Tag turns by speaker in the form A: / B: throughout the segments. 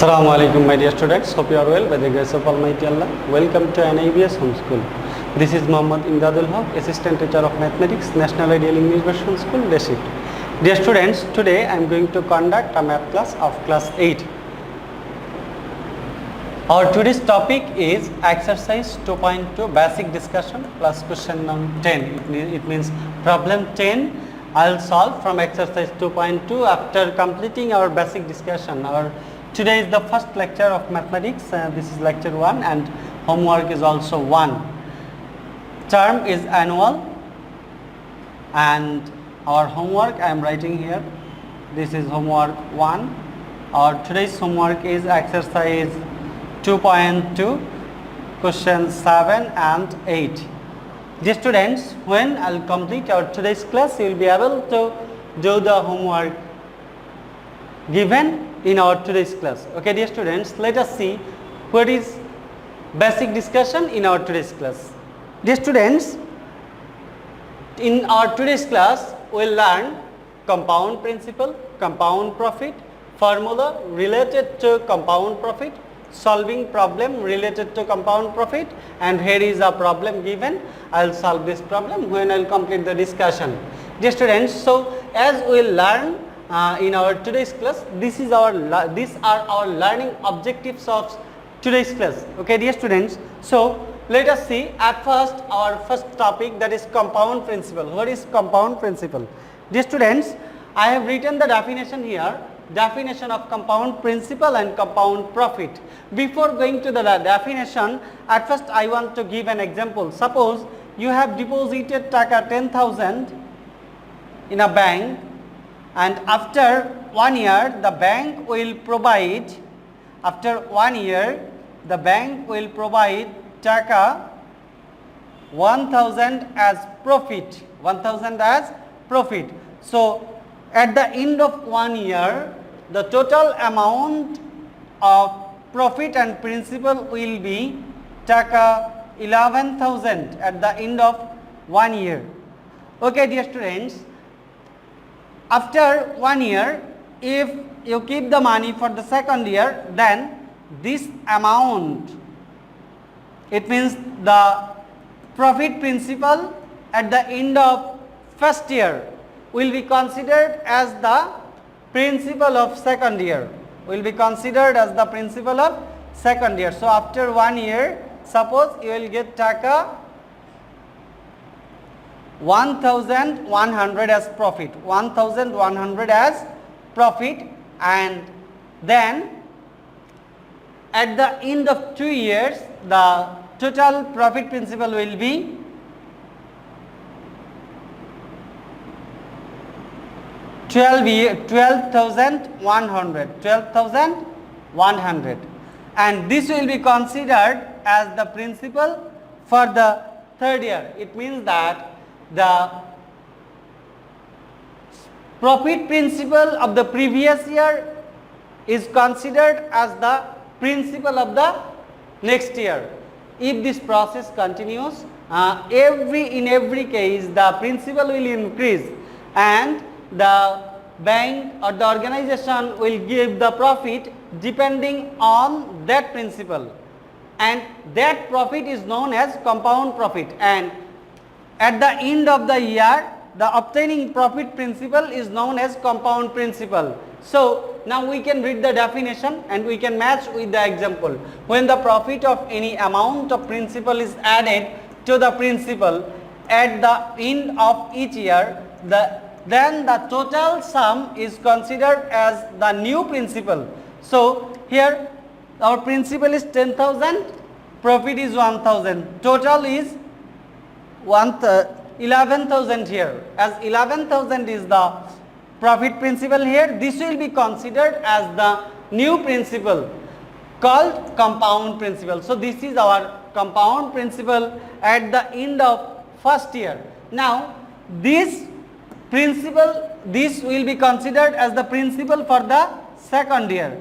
A: Assalamu alaikum my dear students, hope you are well by the grace of Almighty Allah. Welcome to NIBS Homeschool. This is Muhammad Imdadul Haq, Assistant Teacher of Mathematics, National Ideal English Version School, Day Shift. Dear students, today I am going to conduct a math class of class 8. Our today's topic is exercise 2.2 basic discussion plus question number 10. It means problem 10 I'll solve from exercise 2.2 after completing our basic discussion. Today is the first lecture of mathematics. This is lecture 1 and homework is also 1. Term is annual and our homework I am writing here. This is homework 1. Our today's homework is exercise 2.2 questions 7 and 8. Dear students, when I'll complete our today's class, you will be able to do the homework given in our today's class. Okay, dear students, let us see what is basic discussion in our today's class. Dear students, in our today's class, we will learn compound principle, compound profit, formula related to compound profit, solving problem related to compound profit, and here is a problem given. I will solve this problem when I will complete the discussion. Dear students, so as we will learn in our today's class, these are our learning objectives of today's class. Okay, dear students, so let us see at first our first topic, that is compound principle. What is compound principle? Dear students, I have written the definition here. Definition of compound principle and compound profit. Before going to the definition, at first I want to give an example. Suppose you have deposited taka 10,000 in a bank, and after 1 year the bank will provide, taka 1,000 as profit. So at the end of 1 year, the total amount of profit and principal will be taka 11,000 at the end of 1 year. Okay, dear students, after 1 year, if you keep the money for the second year, then this amount, it means the profit principal at the end of first year will be considered as the principal of second year. So after 1 year, suppose you will get taka 1,100 as profit, and then at the end of 2 years, the total profit principal will be 12,100, and this will be considered as the principal for the third year. It means that the profit principal of the previous year is considered as the principal of the next year. If this process continues, in every case the principal will increase and the bank or the organization will give the profit depending on that principle, and that profit is known as compound profit, and at the end of the year the obtaining profit principal is known as compound principal. So now we can read the definition and we can match with the example. When the profit of any amount of principal is added to the principal at the end of each year, then the total sum is considered as the new principal. So here our principal is 10,000, profit is 1,000, total is 11,000 here. As 11,000 is the profit principal here, this will be considered as the new principal called compound principal. So this is our compound principal at the end of first year. Now this will be considered as the principal for the second year,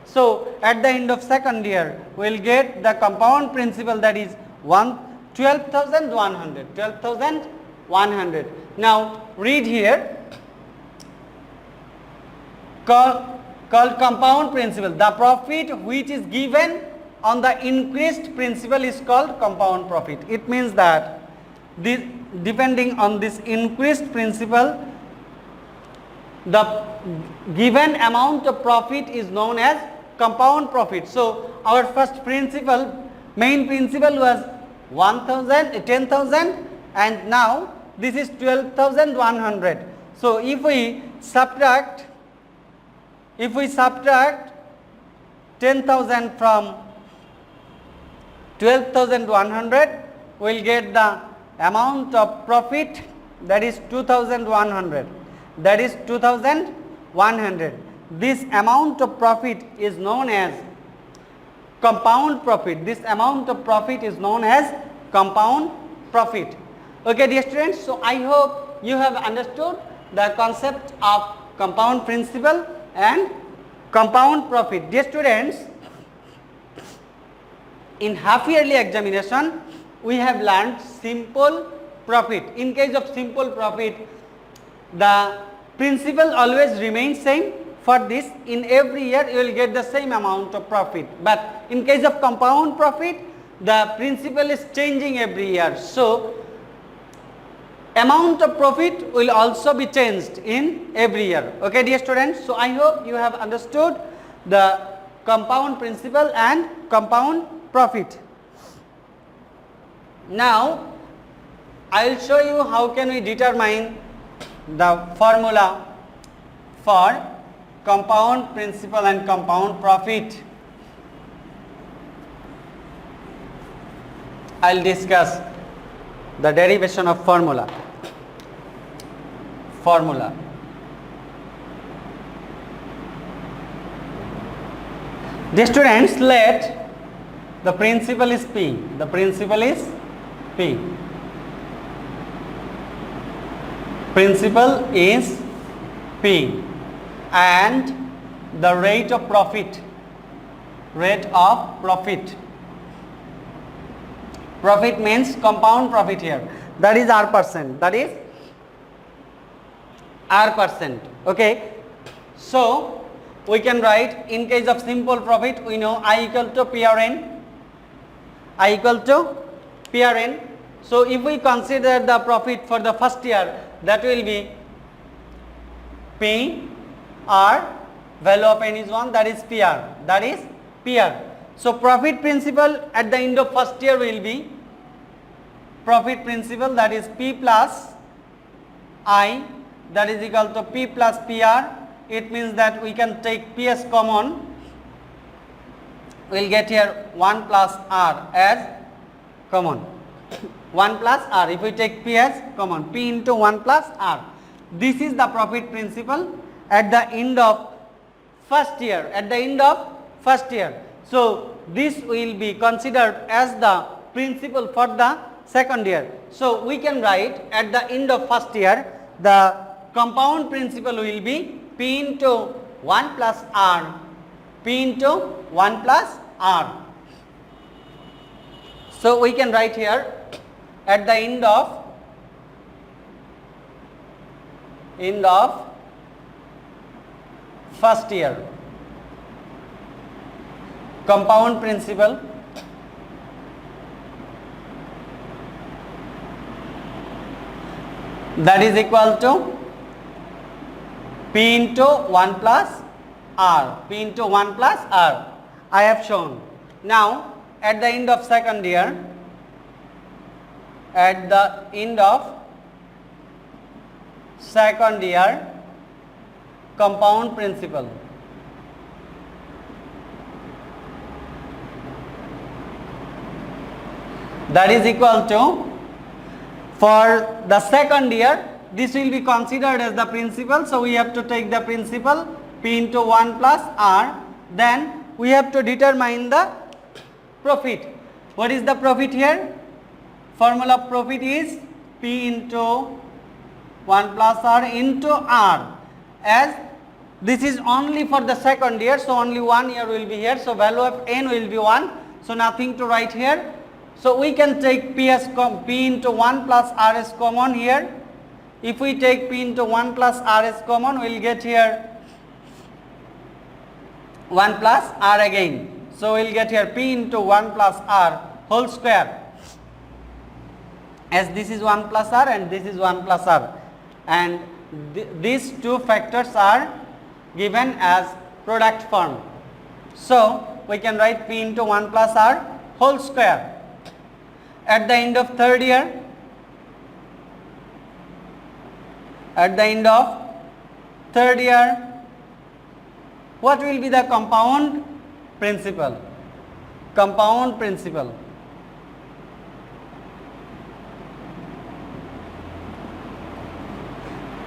A: So at the end of second year, we will get the compound principal, that is 12,100. Now read here, called compound principal. The profit which is given on the increased principal is called compound profit. It means that this, depending on this increased principal, the given amount of profit is known as compound profit. So our first principal, main principal was 10,000 and now this is 12,100. So if we subtract 10,000 from 12,100, we will get the amount of profit, that is 2,100. That is 2,100. This amount of profit is known as compound profit. This amount of profit is known as compound profit. Okay, dear students, so I hope you have understood the concept of compound principal and compound profit. Dear students, in half yearly examination we have learned simple profit. In case of simple profit, the principal always remains same. For this, in every year you will get the same amount of profit, but in case of compound profit, the principal is changing every year. So amount of profit will also be changed in every year. Okay, dear students, so I hope you have understood the compound principal and compound profit. Now I will show you how can we determine the formula for compound principal and compound profit. I will discuss the derivation of formula. Dear students, let the principal is P. The principal is P. Principal is P and the rate of profit. Profit means compound profit here. That is R%. Okay. So we can write, in case of simple profit, we know I equal to PRN. So if we consider the profit for the first year, that will be P R, value of n is 1, that is PR. So profit principal at the end of first year will be profit principal, that is P plus I, that is equal to P plus PR. It means that we can take PS common. We will get here 1 plus R as common. 1 plus R. If we take P as common, P into 1 plus R. This is the profit principal at the end of first year. So this will be considered as the principal for the second year. So we can write at the end of first year, the compound principal will be P into 1 plus R. So we can write here at the end of first year, compound principal that is equal to P into 1 plus R. I have shown. Now at the end of second year, compound principal. That is equal to, for the second year, this will be considered as the principal. So we have to take the principal P into 1 plus R. Then we have to determine the profit. What is the profit here? Formula of profit is P into 1 plus R into R. As this is only for the second year, so only 1 year will be here. So value of n will be 1. So nothing to write here. So we can take P into 1 plus R as common here. If we take P into 1 plus R as common, we will get here 1 plus r again. So we'll get here p into 1 plus r whole square, as this is 1 plus r and this is 1 plus r, and these two factors are given as product form. So we can write p into 1 plus r whole square. At the end of third year, what will be the compound principle? Compound principle.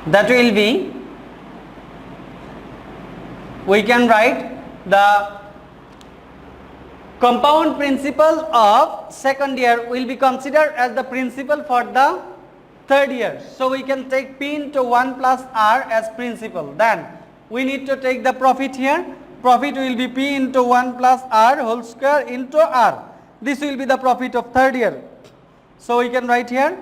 A: That will be, we can write the compound principle of second year will be considered as the principle for the third year. So we can take p into 1 plus r as principle. Then we need to take the profit here. Profit will be p into 1 plus r whole square into r. This will be the profit of third year. So we can write here,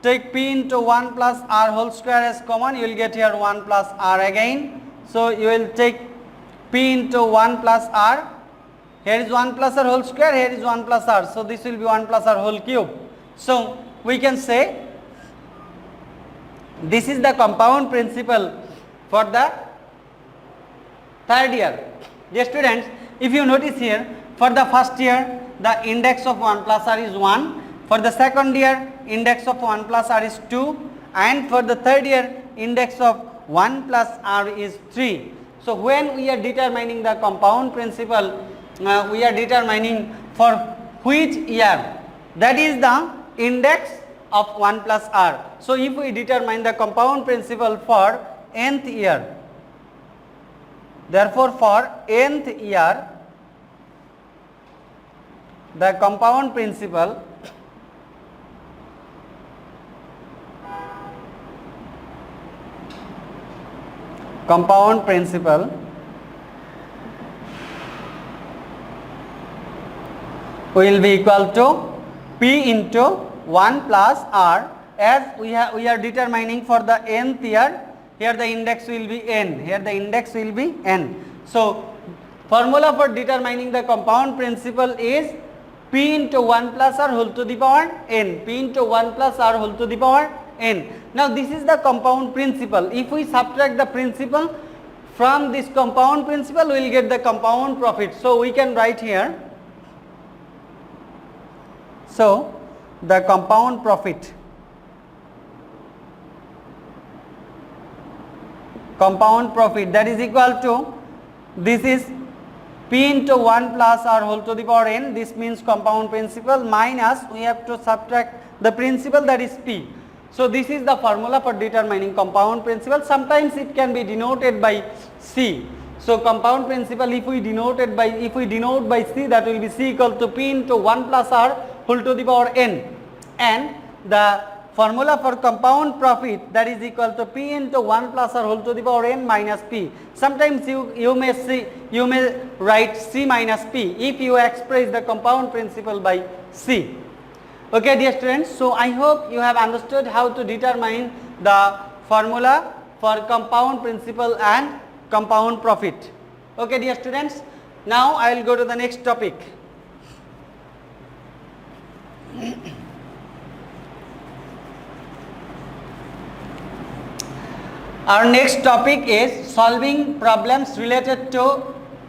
A: take p into 1 plus r whole square as common, you will get here 1 plus r again. So you will take p into 1 plus r, here is 1 plus r whole square, here is 1 plus r. So this will be 1 plus r whole cube. So we can say this is the compound principle for the third year. Dear students, if you notice here, for the first year the index of 1 plus r is 1, for the second year index of 1 plus r is 2, and for the third year index of 1 plus r is 3. So when we are determining the compound principle, we are determining for which year, that is the index of 1 plus r. So if we determine the compound principle for nth year, therefore for nth year the compound principle will be equal to p into 1 plus r, as we are determining for the nth year. Here the index will be n, here the index will be n. So formula for determining the compound principle is p into 1 plus r whole to the power n, p into 1 plus r whole to the power n. Now this is the compound principle. If we subtract the principle from this compound principle, we will get the compound profit. So we can write here, so the compound profit, that is equal to, this is p into 1 plus r whole to the power n, this means compound principle, minus we have to subtract the principle, that is p. So this is the formula for determining compound principle. Sometimes it can be denoted by c. So compound principle, if we denote by c, that will be c equal to p into 1 plus r whole to the power n, and the formula for compound profit, that is equal to p into 1 plus r whole to the power n minus p. Sometimes you may write c minus p if you express the compound principle by c. Okay dear students, so I hope you have understood how to determine the formula for compound principle and compound profit. Okay dear students, now I will go to the next topic. Our next topic is solving problems related to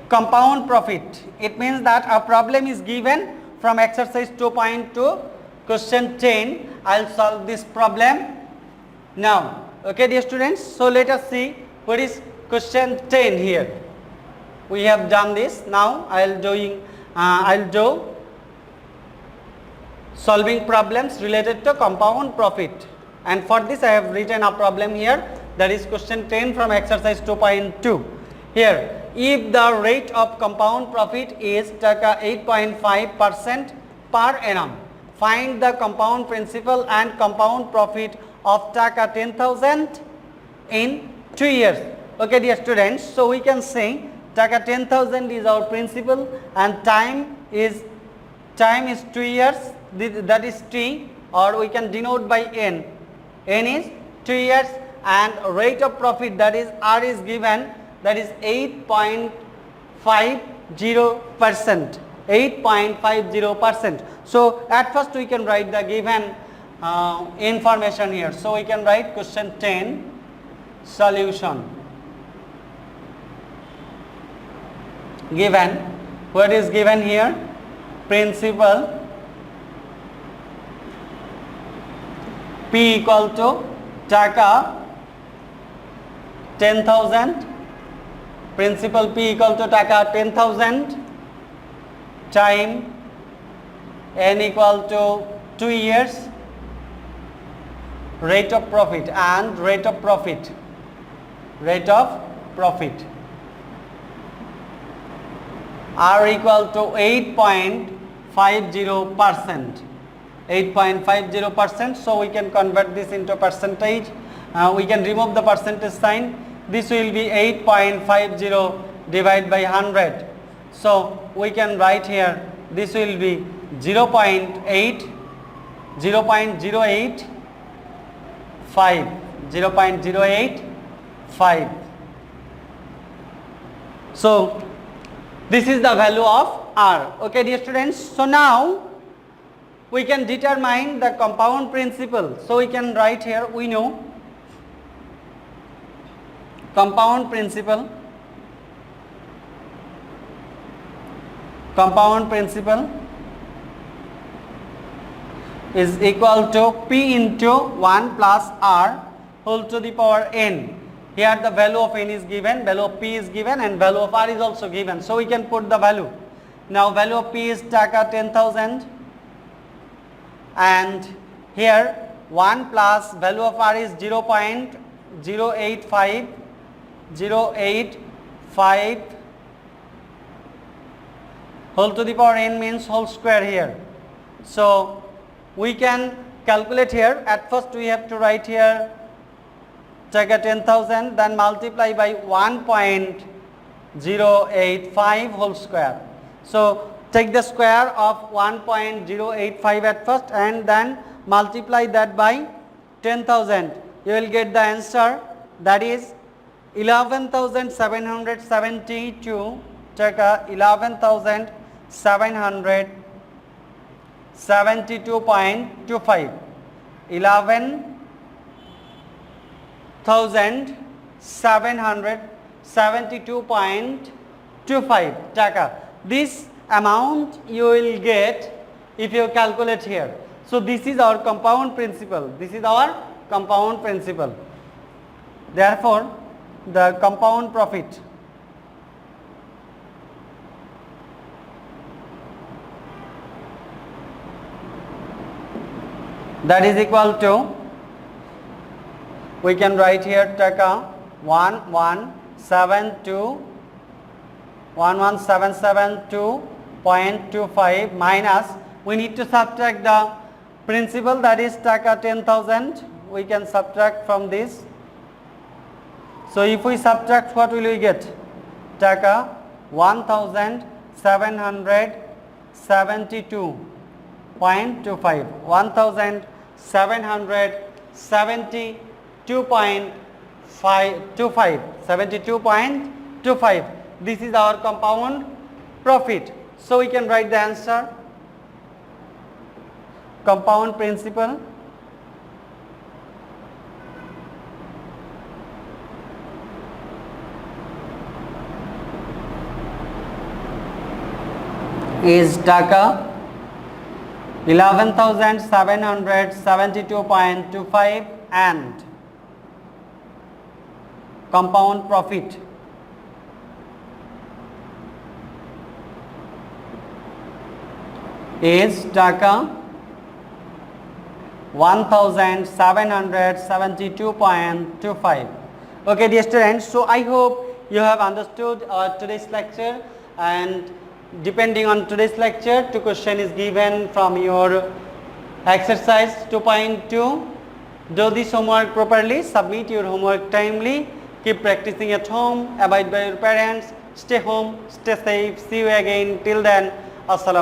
A: compound profit. It means that a problem is given from exercise 2.2 question 10. I will solve this problem now. Okay dear students, so let us see what is question 10 here. We have done this. Now I will do solving problems related to compound profit, and for this I have written a problem here, that is question 10 from exercise 2.2. Here, if the rate of compound profit is 8.5% per annum, find the compound principal and compound profit of 10,000 in 2 years. Okay dear students, so we can say 10,000 is our principal and time is 2 years, that is t, or we can denote by n. N is 2 years, and rate of profit, that is r, is given, that is 8.5%. 8.50%. 8.50%. So at first we can write the given information here. So we can write question 10 solution. Given, what is given here? Principal P equal to taka 10,000. Principal P equal to taka 10,000 time n equal to 2 years. Rate of profit and rate of profit. Rate of profit are equal to 8.50%. 8.50%. So we can convert this into percentage. We can remove the percentage sign. This will be 8.50 divided by 100. So we can write here, this will be 0.08, 0.085, 0.085. So this is the value of R. Okay, dear students. So now we can determine the compound principle. So we can write here, we know compound principle. Compound principle is equal to P into 1 plus R whole to the power n. Here the value of n is given, value of P is given, and value of R is also given. So we can put the value. Now value of P is taka 10,000, and here 1 plus value of R is 0.085, 0.085 whole to the power n means whole square here. So we can calculate here. At first we have to write here taka 10,000, then multiply by 1.085 whole square. So take the square of 1.085 at first and then multiply that by 10,000. You will get the answer, that is 11,772 taka 11,772.25. 11,772.25 taka. This amount you will get if you calculate here. So this is our compound principle. This is our compound principle. Therefore, the compound profit that is equal to, we can write here taka 11,772.25 minus, we need to subtract the principal, that is taka 10,000. We can subtract from this. So if we subtract, what will we get? Taka 1,772.25. 1,772.25. This is our compound profit. So we can write the answer. Compound principle is taka 11,772.25 and compound profit is taka 1,772.25. Okay, dear students, so I hope you have understood today's lecture, and depending on today's lecture, 2 question is given from your exercise 2.2. Do this homework properly, submit your homework timely, keep practicing at home, abide by your parents, stay home, stay safe, see you again. Till then, Assalamu